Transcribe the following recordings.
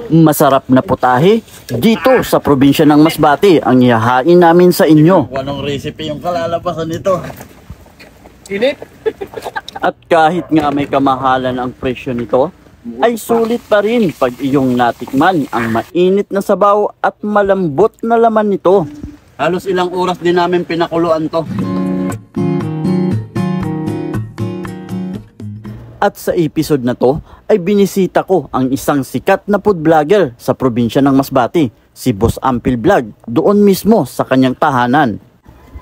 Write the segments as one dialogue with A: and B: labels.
A: Masarap na putahe dito sa probinsya ng Masbate ang ihahain namin sa inyo.
B: Anong recipe yung kalalabasan nito?
C: Init?
A: At kahit nga may kamahalan ang presyo nito, ay sulit pa rin pag iyong natikman ang mainit na sabaw at malambot na laman nito.
B: Halos ilang oras din namin pinakuluan to.
A: At sa episode na to ay binisita ko ang isang sikat na food vlogger sa probinsya ng Masbate, si Boss Ampil Vlog, doon mismo sa kanyang tahanan.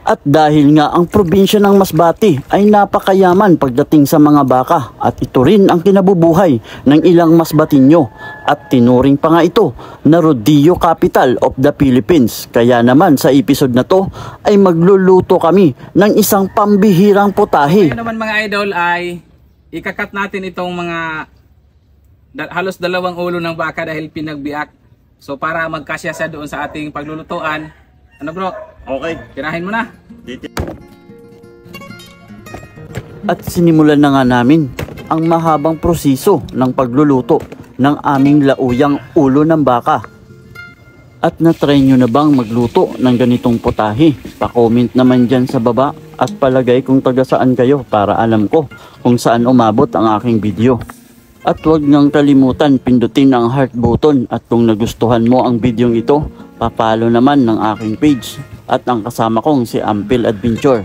A: At dahil nga ang probinsya ng Masbate ay napakayaman pagdating sa mga baka at ito rin ang kinabubuhay ng ilang Masbateño at tinuring pa nga ito na rodeo capital of the Philippines. Kaya naman sa episode na to ay magluluto kami ng isang pambihirang putahe.
C: Ngayon naman mga idol ay ikakat natin itong mga halos 2 ulo ng baka dahil pinagbiak. So para magkasya sa doon sa ating paglulutuan. Ano bro?
B: Okay.
C: Tirahin mo na.
A: At sinimulan na nga namin ang mahabang proseso ng pagluluto ng aming lauyang ulo ng baka. At na-try nyo na bang magluto ng ganitong putahe? Pa-comment naman dyan sa baba at palagay kung taga saan kayo para alam ko kung saan umabot ang aking video. At huwag nang kalimutan pindutin ang heart button at kung nagustuhan mo ang videong ito, papalo naman ng aking page at ang kasama kong si Ampil Adventure.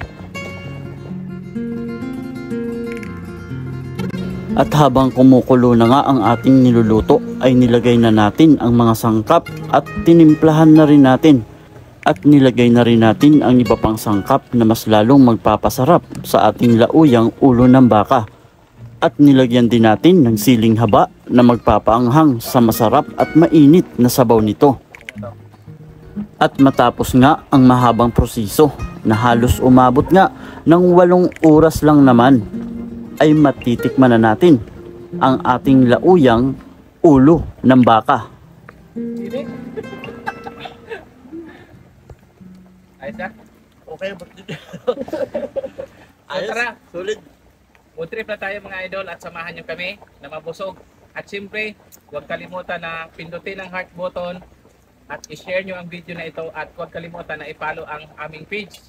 A: At habang kumukulo na nga ang ating niluluto ay nilagay na natin ang mga sangkap at tinimplahan na rin natin. At nilagay na rin natin ang iba pang sangkap na mas lalong magpapasarap sa ating lauyang ulo ng baka. At nilagyan din natin ng siling haba na magpapaanghang sa masarap at mainit na sabaw nito. At matapos nga ang mahabang proseso na halos umabot nga ng 8 oras lang naman, ay matitikman na natin ang ating lauyang ulo ng baka.
C: Ayos na?
B: Okay.
C: Ayos. Tara.
B: Sulit.
C: Food trip na tayo mga idol at samahan nyo kami na mabusog. At siyempre, huwag kalimutan na pindutin ang heart button at i-share nyo ang video na ito at huwag kalimutan na i-follow ang aming page,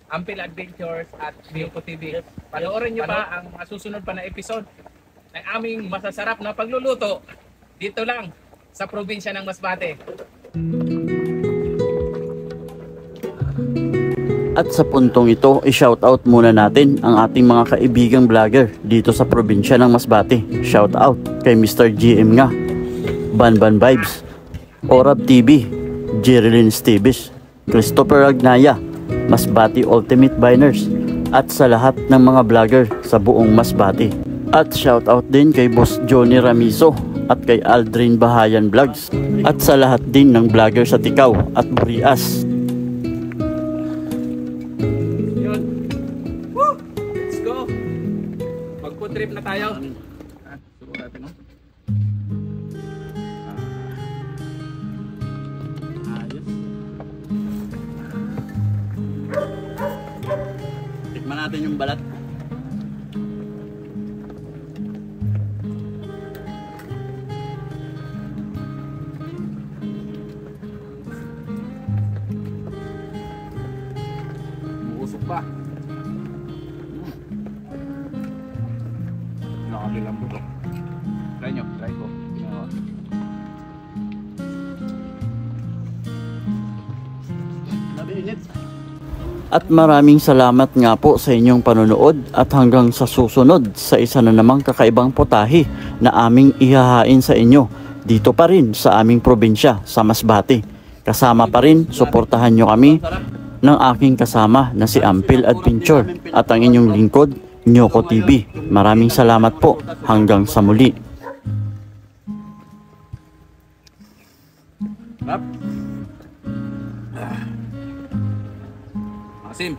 C: Ampil Adventures at Biyoko TV. Panoorin nyo pa ang susunod pa na episode ng aming masasarap na pagluluto dito lang sa probinsya ng Masbate.
A: At sa puntong ito, i-shoutout muna natin ang ating mga kaibigang vlogger dito sa probinsya ng Masbate. Shoutout kay Mr. GM nga, Banban Vibes, Orab TV, Jerilyn Steves, Christopher Agnaya, Masbate Ultimate Biners, at sa lahat ng mga vlogger sa buong Masbate. At shoutout din kay Boss Johnny Ramizo at kay Aldrin Bahayan Vlogs at sa lahat din ng vlogger sa Tikaw at Burias.
C: Yun. Woo! Let's go! Mag-food trip na tayo. Subo natin, no?
B: Tikman natin yung balat.
C: Usok pa. Nakakailang buto. Try nyo, try ko.
B: Nabiinit.
A: At maraming salamat nga po sa inyong panonood at hanggang sa susunod sa isa na namang kakaibang putahe na aming ihahain sa inyo dito pa rin sa aming probinsya sa Masbate. Kasama pa rin, suportahan nyo kami ng aking kasama na si Ampil Adventure at ang inyong lingkod, Nyoko TV. Maraming salamat po. Hanggang sa muli.
C: Asim.